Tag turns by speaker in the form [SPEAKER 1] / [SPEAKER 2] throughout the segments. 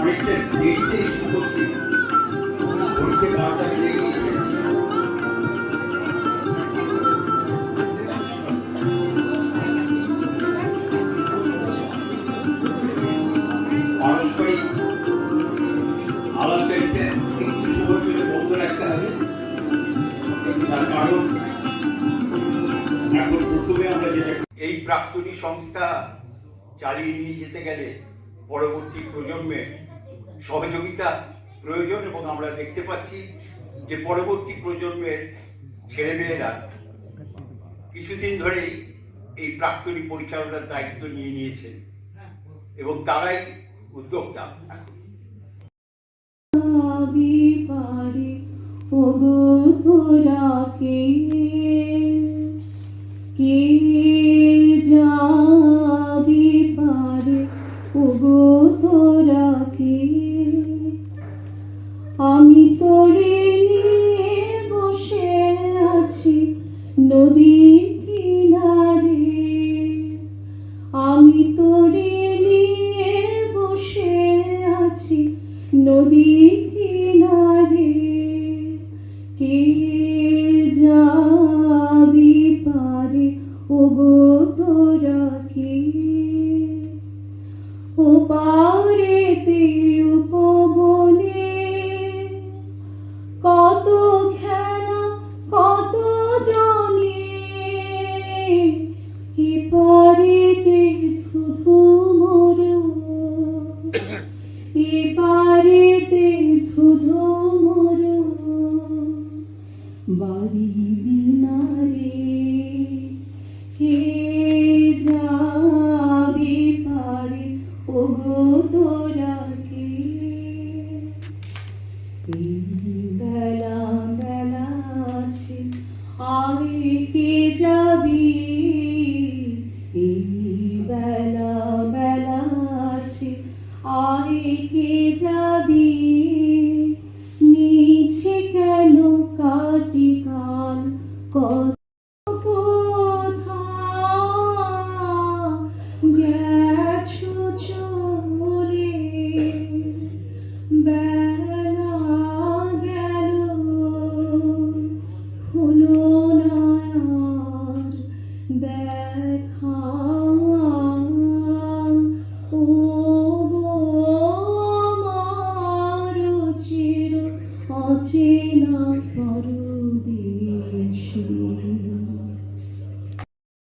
[SPEAKER 1] অনেকটা দেরিতে শুরু করছি, ঘুরতে বারোটা বেজে গিয়েছে। পারস্পরিক আলাপচারিতা একটু সময় পেলে বন্ধ রাখতে হবে। তার কারণ এখন প্রথমে আমরা যেটা এই প্রাক্তনী সংস্থা চালিয়ে নিয়ে যেতে গেলে পরবর্তী প্রজন্মের সহযোগিতা প্রয়োজন, এবং আমরা দেখতে পাচ্ছি যে পরবর্তী প্রজন্মের ছেলেমেয়েরা কিছুদিন ধরেই এই প্রাক্তনী পরিচালনার দায়িত্ব নিয়ে নিয়েছে এবং তারাই উদ্যোক্তা।
[SPEAKER 2] আমি তোরে নিয়ে বসে আছি নদীর কিনারে, আমি তোরে নিয়ে বসে আছি নদীর কিনারে, কে যাবি পারে ওগো তোরা কে, ও পারেতে উপবনে কত খেলা কত জনে, এ পারেতে ধুধু মোর, এ পারেতে ধুধু মোর, বাড়ি বিনারে কে যাবি পারে ওগো তোরা কে, বেলা বেলা আছে আগে কে যাবি, এই বেলা বেলা আছে আগে কে যাবি, নিচে কেন কাটি কাল কত কোথা গেছো চলে, বেলা গেল হলো না আর দেখা, ও গো আমার চির অচেনা পরদেশে।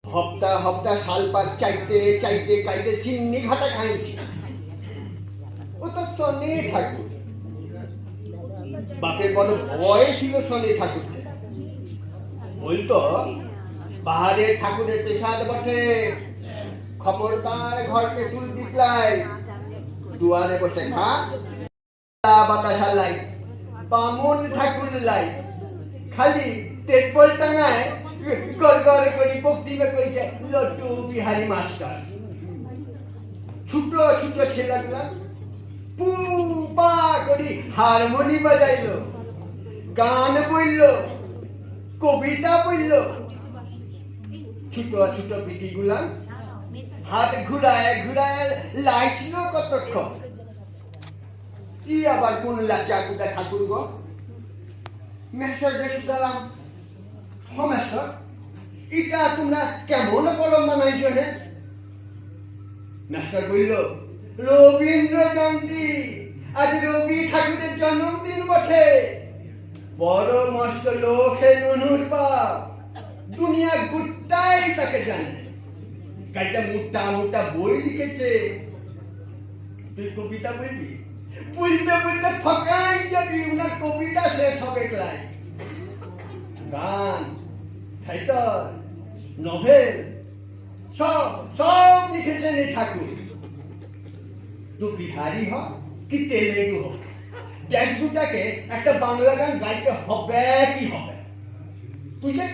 [SPEAKER 3] হপ্তা হপ্তা শালপাত চাইতে চাইতে চাইতে চিন্নি ঘাটা খাইছি, ও তো শনি ঠাকুর, বাপের বড় ভয় ছিল শনি ঠাকুরকে, বলতো পাহাড়ের ঠাকুরের পেশাদ বটে, খবরদার ঘরকে তুল দিতলাই, দুয়ারে বসে খা বাতাসা লাই, বামুন ঠাকুর লাই, খালি তেরপল টাঙায় গড় গড় করি বক্তিমে কইছে লট্টু বিহারি মাস্টার। ছোট ছোট ছেলেগুলা পু পা করি হারমোনি বাজাইলো, গান বলল, কবিতা বলল, ছোট ছোট বিটিগুলা হাত ঘুরায় ঘুরায় লাইছিল কতক্ষণ। ই আবার কোন লাচা কুদা ঠাকুর গো, মেসর দেশালাম হমেসর, এটা তোমরা কেমন কলম বানাইছো হে? মাস্টার বলল, রবীন্দ্র জয়ন্তী, আজ রবি ঠাকুরের জন্মদিন বটে, বড় মস্ত লোক হে নুনুর বাপ, দুনিয়া গোটাই তাকে জানে, কাইটা মোটা মোটা বই লিখেছে, তুই কবিতা বলবি, বলতে বলতে ঠকাই যাবি, উনার কবিতা শেষ হবে ক্লাই, গান থিয়েটার নভেল সব সব লিখেছেন এই ঠাকুর। তো বিহারি হ কি তেলেগু হোক, দেশ দুটাকে একটা বাংলা গান গাইতে হবে কি হবে, তুই যে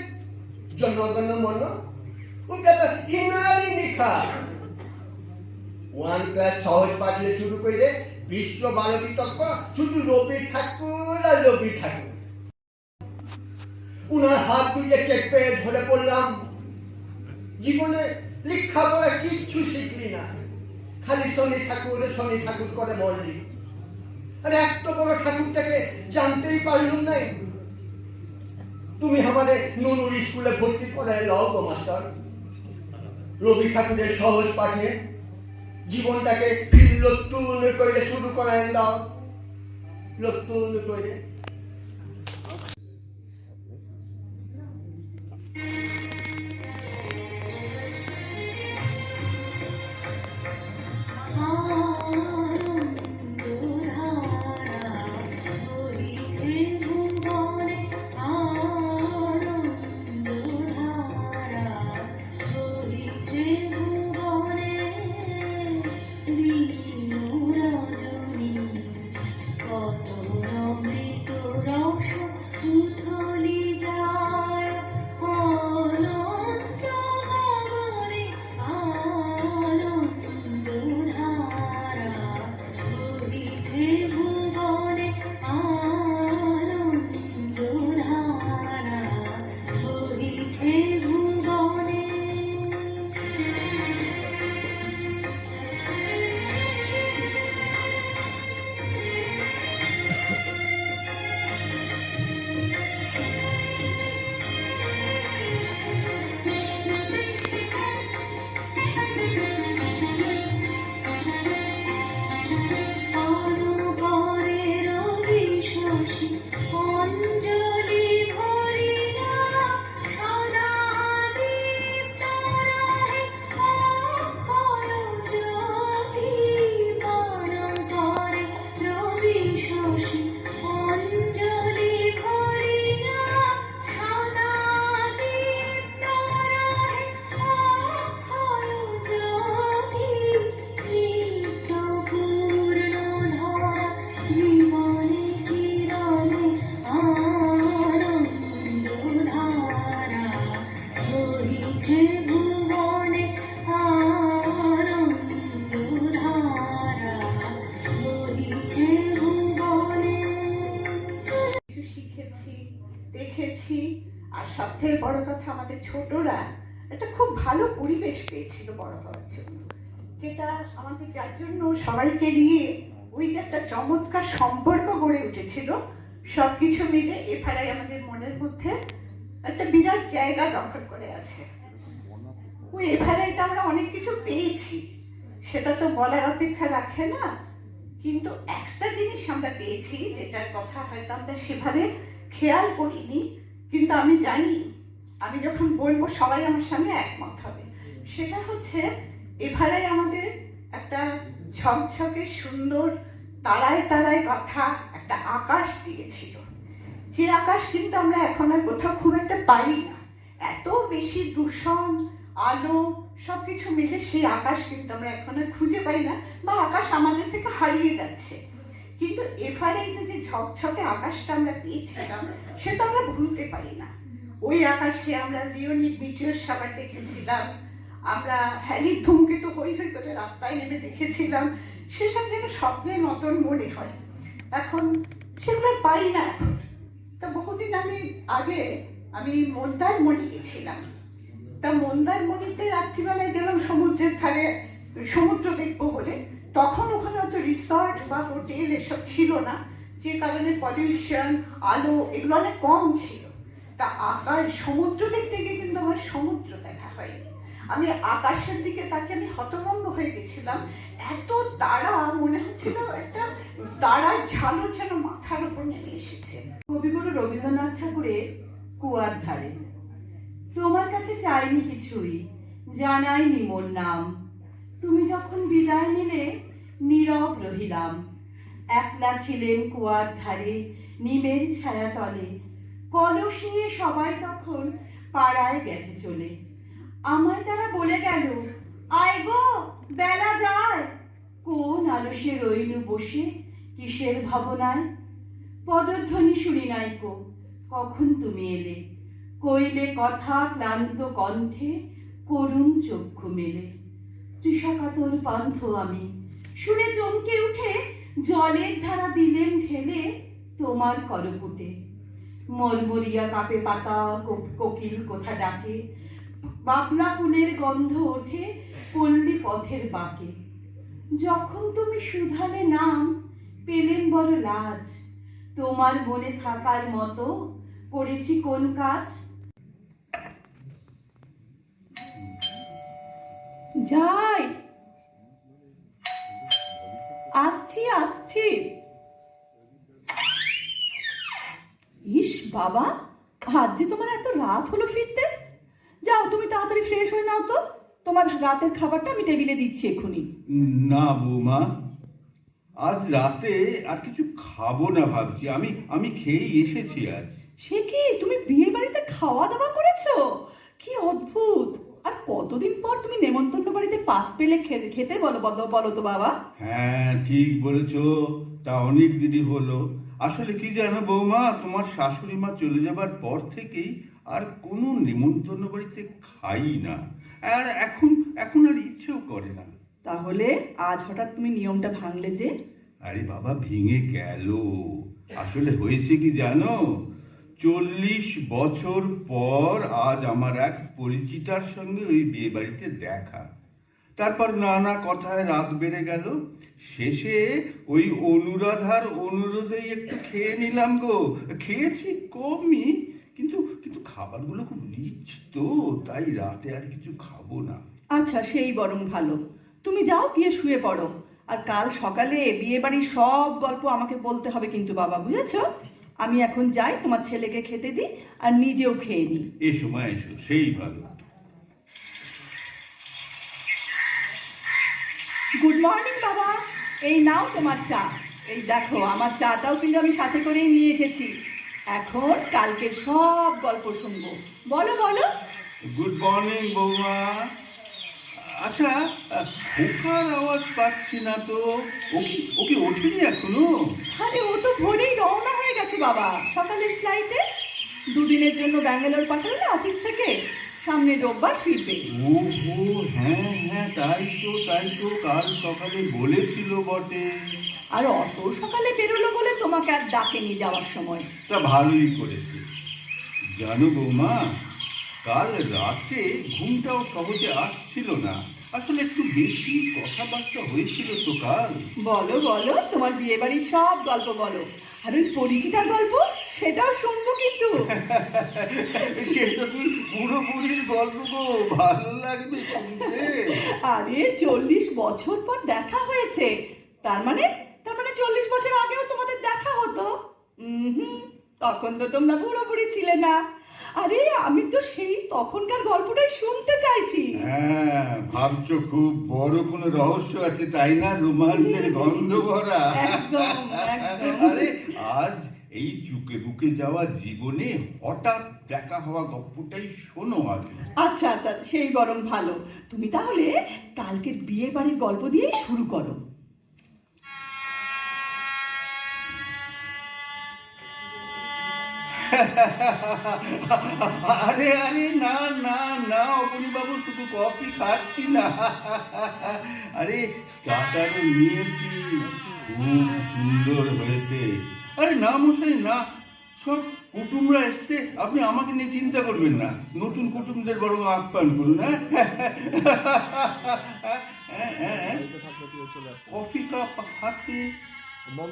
[SPEAKER 3] জনগণ মন ওটা তো ইনারি লিখা, ওয়ান ক্লাস সহজ পাঠলে শুরু করে বিশ্ব ভারতী তত্ত্ব শুধু রবি ঠাকুর আর রবি ঠাকুর। উনার হাত দুইটা চেপে ধরে পড়লাম, জীবনে লেখাপড়া কিচ্ছু শিখলি না, খালি শনি ঠাকুর করে মরলি। আরে এত বড় ঠাকুরটাকে জানতেই পারলুম নাই। তুমি আমাদের নুনুর স্কুলে ভর্তি করায় লও গো মাস্টার। রবি ঠাকুরের সহজ পাঠে জীবনটাকে ফির লত্তুন করে শুরু করায় দাও, লত্তুন করে।
[SPEAKER 4] দেখেছি। আর সবথেকে বড় কথা, আমাদের ছোটরা একটা খুব ভালো পরিবেশ পেয়েছিল বড় হওয়ার জন্য, যেটা আমাদের যার জন্য সবাইকে নিয়ে ওই যে একটা চমৎকার সম্পর্ক গড়ে উঠেছিল। সবকিছু মিলে এফআরআই আমাদের মনের মধ্যে একটা বিরাট জায়গা দখল করে আছে। ওই এফআরআইতে আমরা অনেক কিছু পেয়েছি, সেটা তো বলার অপেক্ষা রাখে না। কিন্তু একটা জিনিস আমরা পেয়েছি, যেটার কথা হয়তো আমরা সেভাবে খেয়াল করিনি, কিন্তু আমি জানি আমি যখন বলবো সবাই আমার সঙ্গে একমত হবে। সেটা হচ্ছে এফআরআই আমাদের একটা ঝকঝকে সুন্দর তারায় তারায় কথা একটা আকাশ দিয়েছিল, যে আকাশ কিন্তু আমরা এখন আর কোথাও খুব একটা পাই না। এত বেশি দূষণ, আলো সবকিছু মিলে সেই আকাশ কিন্তু আমরা এখন আর খুঁজে পাই না, বা আকাশ আমাদের থেকে হারিয়ে যাচ্ছে। কিন্তু এফআরআইতে যে ঝকঝকে আকাশটা আমরা পেয়েছিলাম, সেটা আমরা ভুলতে পারি না। ওই আকাশে আমরা লিওনিড মিটিওর শাওয়ার দেখেছিলাম, আমরা হ্যালির ধূমকেতু হই হই করে রাস্তায় নেমে দেখেছিলাম। সেসব যেন স্বপ্নের মতন মনে হয়। এখন সেগুলো পাই না এখন। তা বহুদিন আগে আমি মন্দারমণি গেছিলাম। তা মন্দারমণিতে রাত্রিবেলায় গেলাম সমুদ্রের ধারে, সমুদ্র দেখবো বলে। তখন ওখানে অত রিসর্ট বা হোটেল এসব ছিল না, যে কারণে পলিউশন, আলো এগুলো অনেক কম ছিল। তা আকাশ সমুদ্র দেখতে গিয়ে কিন্তু আমার সমুদ্র দেখা হয়নি। আমি আকাশের দিকে তাকিয়ে আমি হতভম্ব হয়ে গেছিলাম। এত তারা, মনে হচ্ছিল একটা তারার ঝালর যেন মাথার উপর নেমে এসেছে।
[SPEAKER 2] কবিগুরু রবীন্দ্রনাথ ঠাকুরের কুয়ার ধারে। তোমার কাছে চাইনি কিছুই, জানাইনি মোর নাম। তুমি যখন বিদায় নিলে নীরব রহিলাম। একলা ছিলেন কুয়ার ধারে নিমের ছায়া তলে। কলস নিয়ে সবাই তখন পাড়ায় গেছে চলে। আমায় তারা বলে গেল, আয় গো বেলা যায়। কোন আলসে রইনু বসে কিসের ভাবনায়। পদধ্বনি শুনি নাইকো, কখন তুমি এলে। কইলে কথা ক্লান্ত কণ্ঠে, করুণ চক্ষু মেলে। তৃষাকাতর পান্থ আমি, শুনে চমকে উঠে জলের ধারা দিলেন ঢেলে তোমার করপুটে। মরমরিয়া কাপে পাতা, কোকিল কোথা ডাকে। বাবলা ফুলের গন্ধ ওঠে পল্লী পথের বাঁকে। যখন তুমি শুধালে নাম, পেলেম বড় লাজ, তোমার মনে থাকার মতো করেছি কোন কাজ? যাই, আসছি আসছি। ইস বাবা, আজ যে তোমার এত রাত হলো ফিরতে। যাও, তুমি তাড়াতাড়ি ফ্রেশ হয়ে নাও তো, তোমার রাতের খাবারটা আমি টেবিলে দিচ্ছি এক্ষুনি।
[SPEAKER 5] না বৌমা, আজ রাতে আর কিছু খাবো না ভাবছি। আমি খেয়েই এসেছি আজ।
[SPEAKER 2] সে কি, তুমি বিয়ে বাড়িতে খাওয়া দাওয়া করেছো? কি অদ্ভুত! আর কতদিন পর তুমি নেমন্তন্ন বাড়িতে পাত পেলে খেতে বলো বলো বলো তো বাবা।
[SPEAKER 5] হ্যাঁ, ঠিক বলেছো, তা অনেক দিনই হলো। আসলে কি জানো বৌমা, তোমার শাশুড়ি মা চলে যাবার পর থেকেই আর কোনো নেমন্তন্ন বাড়িতে খাই না। আর এখন আর ইচ্ছেও করে না।
[SPEAKER 2] তাহলে আজ হঠাৎ তুমি নিয়মটা ভাঙলে যে?
[SPEAKER 5] আরে বাবা, ভেঙে গেল। আসলে হয়েছে কি জানো, 40 বছর পর আজ আমার এক পরিচিতার সঙ্গে ওই বিয়ে বাড়িতে দেখা। তারপর নানা কথায় রাত বেড়ে গেল। শেষে ওই অনুরাধার অনুরোধেই একটু খেয়ে নিলাম গো। খেয়েছি কমই, কিন্তু কিন্তু খাবারগুলো খুব রিচ তো, তাই রাতে আর কিছু খাবো না।
[SPEAKER 2] আচ্ছা, সেই বরং ভালো। তুমি যাও, গিয়ে শুয়ে পড়ো। আর কাল সকালে বিয়ে বাড়ির সব গল্প আমাকে বলতে হবে কিন্তু বাবা, বুঝেছো? আমি এখন যাই, তোমার ছেলেকে খেতে দিই আর নিজেও খেয়ে নিই।
[SPEAKER 5] এসো মা, এসো, সেই ভালো।
[SPEAKER 2] গুড মর্নিং বাবা, এই নাও তোমার চা। এই দেখো, আমার চাটাও কিন্তু আমি সাথে করেই নিয়ে এসেছি। এখন কালকে সব গল্প শুনবো। বলো বলো।
[SPEAKER 5] গুড মর্নিং বৌমা। আচ্ছা, খোকার আওয়াজ পাচ্ছি না তো। ওকে ওঠেনি এখনো?
[SPEAKER 2] আরে, ও তো ভোরেই রওনা হয়ে গেছে বাবা, সকালের ফ্লাইটে। দুদিনের জন্য ব্যাঙ্গালোর পাঠালো না অফিস থেকে, সামনে রোববার ফিরবে।
[SPEAKER 5] ওহো, হ্যাঁ হ্যাঁ, তাই তো কাল সকালে বলেছিল বটে।
[SPEAKER 2] আর অত সকালে বেরোলো বলে তোমাকে আর ডাকেনি যাওয়ার সময়।
[SPEAKER 5] তা ভালোই করেছে। জানো বৌমা, কাল রাতে ঘুমটাও সহজে আসছিল না। আসলে একটু বেশি কথাবার্তা হয়েছিল তো কাল।
[SPEAKER 2] বলো বলো, তোমার বিয়ে বাড়ির সব গল্প বলো। আর ওই পরিচিতার গল্প, সেটাও শুনবো কিন্তু।
[SPEAKER 5] সেটা তুই পুরো বুড়ির গল্প গো, ভালো লাগবে শুনতে।
[SPEAKER 2] আরে 40 বছর পর দেখা হয়েছে, তার মানে 40 বছর আগেও তোমাদের দেখা হতো। তখন তো তোমরা বুড়ো বুড়ি ছিলে না। আরে, আমি তো সেই তখনকার গল্পটাই শুনতে চাইছি।
[SPEAKER 5] হ্যাঁ, ভাবছো খুব বড় কোনো রহস্য আছে তাই না, রোমান্সের গন্ধ ভরা।
[SPEAKER 2] একদম একদম।
[SPEAKER 5] আরে আজ এই চুকে বুকে যাওয়া জীবনে হঠাৎ দেখা হওয়া গল্পটাই শোনো আজ।
[SPEAKER 2] আচ্ছা আচ্ছা, সেই বরং ভালো। তুমি তাহলে কালকের বিয়ে বাড়ির গল্প দিয়েই শুরু করো।
[SPEAKER 5] আরে আরে, না না না অবনীবাবু, শুধু কফি খাচ্ছি না। আরে স্টার্টারও নিয়েছি, খুব সুন্দর হয়েছে। আরে না মশাই না, সব কুটুমরা এসছে, আপনি আমাকে নিয়ে চিন্তা করবেন না। নতুন কুটুমদের বরং আপ্যায়ন করুন। হ্যাঁ, কফি কাপ হাতে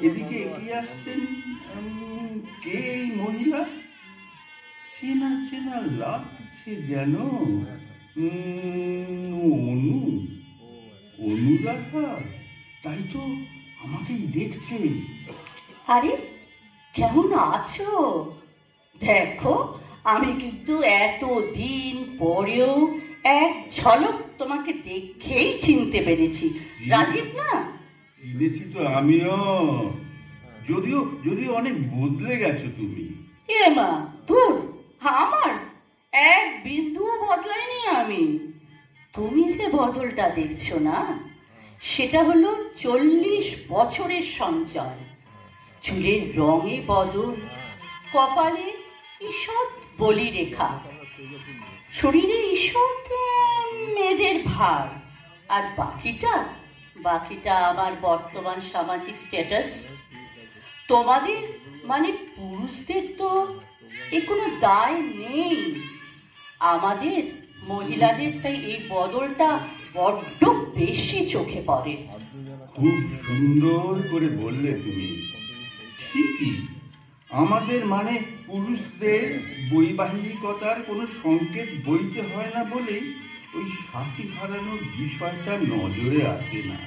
[SPEAKER 5] এদিকে এগিয়ে আসছেন কে এই মহিলা? চেনা চেনা লাগছে যেন। অনুরাধা, তাই তো, আমাকেই দেখছে।
[SPEAKER 6] আরে, কেমন আছো? দেখো, আমি কিন্তু এতদিন পরেও এক ঝলক তোমাকে দেখেই চিনতে পেরেছি। রাজীব না?
[SPEAKER 5] চিনেছি তো আমিও, যদিও অনেক বদলে গেছো তুমি।
[SPEAKER 6] এ মা, ধুর, আমার এক বিন্দুও বদলাইনি আমি। তুমি যে বদলটা দেখছো না, সেটা হলো 40 বছরের সঞ্চয়। চুলের রঙে বদল, কপালে ঈষৎ বলি রেখা, শরীরে ঈষৎ মেয়েদের ভার, আর বাকিটা আমার বর্তমান সামাজিক স্ট্যাটাস। তোমাদের মানে পুরুষদের তো এ কোনো দায় নেই, আমাদের মহিলাদের তাই এই বদলটা বড্ড বেশি চোখে পড়ে।
[SPEAKER 5] খুব সুন্দর করে বললে তুমি। ঠিকই, আমাদের মানে পুরুষদের বৈবাহিকতার কোনো সংকেত বইতে হয় না বলেই ওই সাথী হারানোর বিষয়টা নজরে আসে না।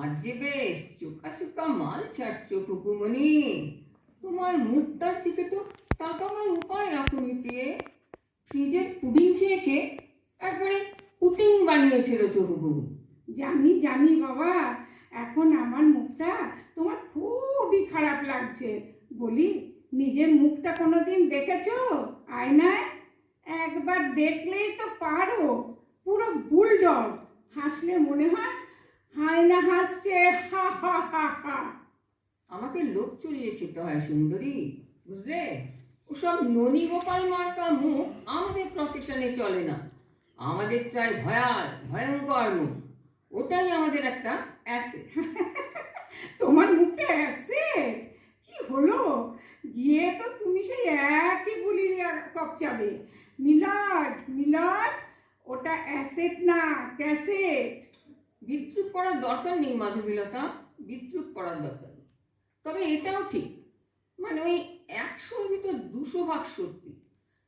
[SPEAKER 7] আজ যে বেশ চোখা চোখা মাল ছাড়ছো কুকুমনি, তোমার মুখটার দিকে তো তাকাবার উপায় রাখুনি প্রিয়ে। ফ্রিজের পুডিং খেয়ে খেয়ে একবারে পুটিং বানিয়েছিল চকুবু।
[SPEAKER 8] জানি জানি বাবা, এখন আমার মুখটা তোমার খুবই খারাপ লাগছে। বলি, নিজের মুখটা কোনোদিন দেখেছো আয়নায়? একবার দেখলেই তো পারো, পুরো বুলডগ। হাসলে মনে হয় আয়না হাসছে, হা হা হা হা।
[SPEAKER 7] আমাকে লোক চড়িয়ে খেতে হয় সুন্দরী, বুঝলে? ওসব ননী গোপাল মার্কা মুখ আমাদের প্রফেশনে চলে না। আমাদের চাই ভয়ঙ্কর মুখ, ওটাই আমাদের একটা অ্যাসেট।
[SPEAKER 8] তোমার মুখটা এসে কি হলো? গিয়ে তো তুমি সেই একই বুলি কপচাবে, মিলাট মিলাট। ওটা অ্যাসেট না, ক্যাসেট।
[SPEAKER 7] বিদ্রুপ করার দরকার নেই মাধবীলতা, বিদ্রুপ করার দরকার নেই। তবে এটাও ঠিক, মানে ওই 100-র ভিতর 200 ভাগ সত্যি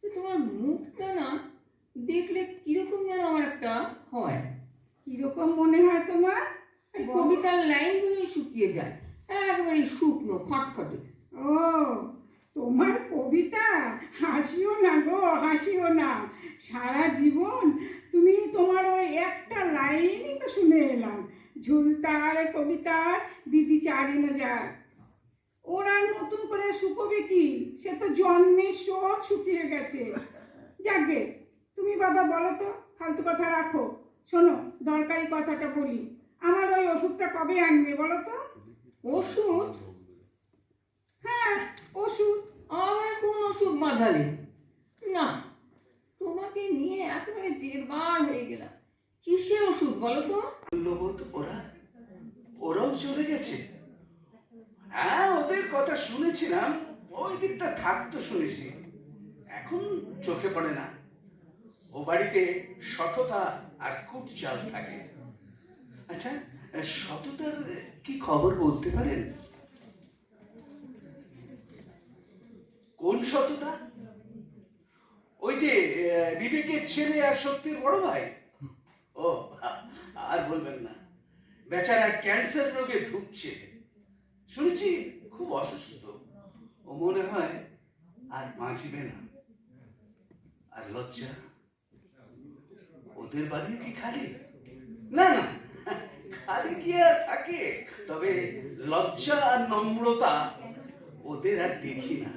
[SPEAKER 7] যে তোমার মুখটা না দেখলে কিরকম যেন আমার একটা হয়।
[SPEAKER 8] কিরকম মনে হয় তোমার?
[SPEAKER 7] এই কবিতার লাইনগুলোই শুকিয়ে যায়, একেবারে শুকনো খটখটে।
[SPEAKER 8] ও, তোমার কবিতা? হাসিও না গো, হাসিও না। সারা জীবন তুমি তোমার ওই একটা লাইনই তো শুনে এলাম, ঝুলতার কবিতার বিধি চারি নজার। ওরা নতুন করে শুকোবে কি? সে তো জন্মের শোক শুকিয়ে গেছে। যাকে তুমি বাবা বলো তো, ফালতু কথা রাখো। শোনো, দরকারি কথাটা বলি। আমার ওই ওষুধটা কবে আনবে বলো তো?
[SPEAKER 7] ওষুধ?
[SPEAKER 8] হ্যাঁ, ওষুধ।
[SPEAKER 7] আবার কোন ওষুধ বাঁধালে? না, তোমাকে নিয়ে একেবারে জেরবার হয়ে গেলাম। কিসের ওষুধ বলো তো?
[SPEAKER 9] মূল্যবোধ ওরাও চলে গেছে। হ্যাঁ, ওদের কথা শুনেছিলাম, ওই দিকটা থাকতো শুনেছি, এখন চোখে পড়ে না। ও বাড়িতে সততা আর কুট চাল থাকে। আচ্ছা, সততার কি খবর বলতে পারেন? কোন সততা? ওই যে বিবেকের ছেলে আর সত্যের বড় ভাই। ও আর বলবেন না, বেচারা ক্যান্সার রোগে ঢুকছে, শুনেছি খুব অসুস্থ। ও মনে হয় আর বাঁচবে না। আর লজ্জা, ওদের বাড়িও কি খালি? না না, খালি কি আর থাকে? তবে লজ্জা আর নম্রতা ওদের আর দেখি না।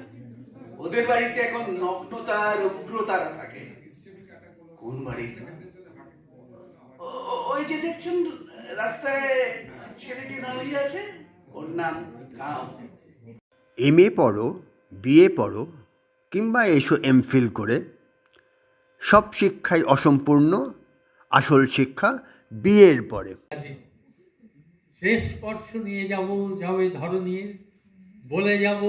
[SPEAKER 9] ওদের বাড়িতে এখন নগ্নতা আর উগ্রতারা থাকে। কোন বাড়ি? ওই যে দেখছেন রাস্তায় ছেলেটি দাঁড়িয়ে আছে, ওর নাম কাম।
[SPEAKER 3] MA পড়ো, BA পড়ো, কিংবা এসো MPhil করে, সব শিক্ষাই অসম্পূর্ণ। আসল শিক্ষা বিয়ের পরে।
[SPEAKER 10] শেষ স্পর্শ নিয়ে যাবে ধরনীর, বলে যাব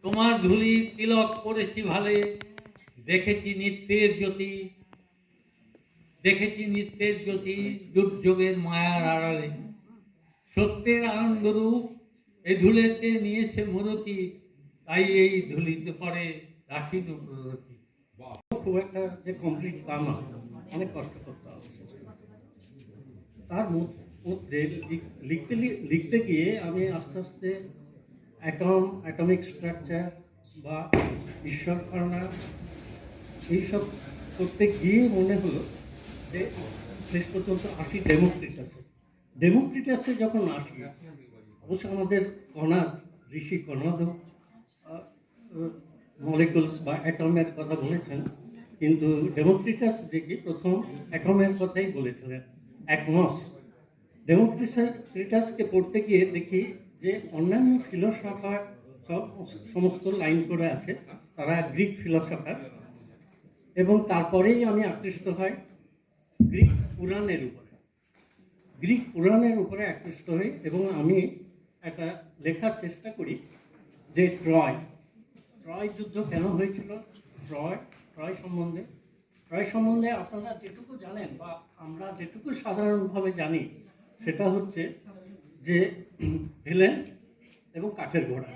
[SPEAKER 10] তোমার ধুলি তিলক করেছি ভালে, দেখেছি নিত্যের জ্যোতি দুর্যোগের মায়ার আড়ালে, সত্যের আনন্দরূপ এই ধুলেতে নিয়েছে মূরতি, তাই এই ধুলিতে পরে রাখি প্রগতি। খুব একটা যে কমপ্লিট তা না, অনেক কষ্ট করতে হবে। তার মধ্যে লিখতে গিয়ে আমি আস্তে আস্তে অ্যাটমিক স্ট্রাকচার বা ঈশ্বর ধারণা এইসব করতে গিয়ে মনে হলো যে শেষ পর্যন্ত আসি ডেমোক্রিটাসে যখন আসি, অবশ্য আমাদের ঋষি কণাদও মলিকুলস বা অ্যাটমের কথা বলেছেন, কিন্তু ডেমোক্রিটাস যে কি প্রথম অ্যাটমের কথাই বলেছিলেন, অ্যাটমস। ডেমোক্রিটাসকে পড়তে গিয়ে দেখি যে অন্যান্য ফিলোসফার সমস্ত লাইন করে আছে, তারা গ্রিক ফিলোসফার, এবং তারপরেই আমি আকৃষ্ট হই গ্রিক পুরাণের উপরে আকৃষ্ট হই, এবং আমি একটা লেখার চেষ্টা করি যে ট্রয় যুদ্ধ কেন হয়েছিল, ট্রয় সম্বন্ধে আপনারা যেটুকু জানেন বা আমরা যেটুকু সাধারণভাবে জানি, সেটা হচ্ছে যে ভিলেন এবং কাঠের ঘোড়া।